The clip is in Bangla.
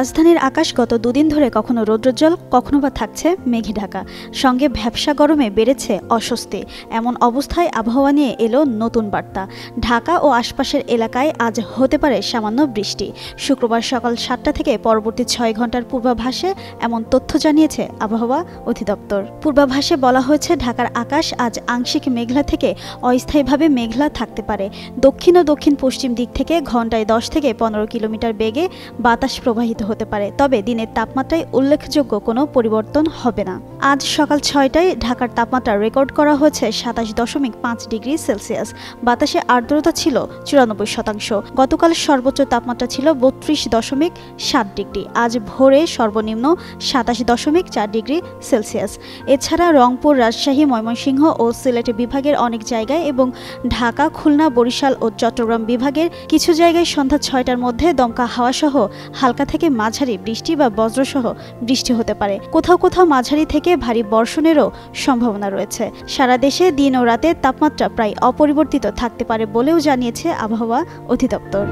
রাজধানীর আকাশ গত দুদিন ধরে কখনো রৌদ্রোজ্জ্বল, কখনো বা থাকছে মেঘে ঢাকা। সঙ্গে ভ্যাপসা গরমে বেড়েছে অস্বস্তি। এমন অবস্থায় আবহাওয়া নিয়ে এলো নতুন বার্তা। ঢাকা ও আশপাশের এলাকায় আজ হতে পারে সামান্য বৃষ্টি। শুক্রবার সকাল ৭টা থেকে পরবর্তী ৬ ঘন্টার পূর্বাভাসে এমন তথ্য জানিয়েছে আবহাওয়া অধিদপ্তর। পূর্বাভাসে বলা হয়েছে, ঢাকার আকাশ আজ আংশিক মেঘলা থেকে অস্থায়ীভাবে মেঘলা থাকতে পারে। দক্ষিণ ও দক্ষিণ পশ্চিম দিক থেকে ঘন্টায় ১০ থেকে ১৫ কিলোমিটার বেগে বাতাস প্রবাহিত হতে পারে। তবে দিনের তাপমাত্রায় উল্লেখযোগ্য কোনো পরিবর্তন হবে না। আজ সকাল ৬টায় ঢাকার তাপমাত্রা রেকর্ড করা হয়েছে ২৭.৫ ডিগ্রি সেলসিয়াস। বাতাসে আর্দ্রতা ছিল ৯৪%। গতকাল সর্বোচ্চ তাপমাত্রা ছিল ৩২.৭ ডিগ্রি। আজ ভোরে সর্বনিম্ন ২৭.৪ ডিগ্রি সেলসিয়াস। এছাড়া রংপুর, রাজশাহী, ময়মনসিংহ ও সিলেট বিভাগের অনেক জায়গায় এবং ঢাকা, খুলনা, বরিশাল ও চট্টগ্রাম বিভাগের কিছু জায়গায় সন্ধ্যা ৬টার মধ্যে দমকা হাওয়াসহ হালকা থেকে মাঝারি বৃষ্টি বা বজ্রসহ বৃষ্টি হতে পারে। কোথাও কোথাও মাঝারি থেকে ভারী বর্ষণেরও সম্ভাবনা রয়েছে। সারা দেশে দিন ও রাতে তাপমাত্রা প্রায় অপরিবর্তিত থাকতে পারে বলেও জানিয়েছে আবহাওয়া অধিদপ্তর।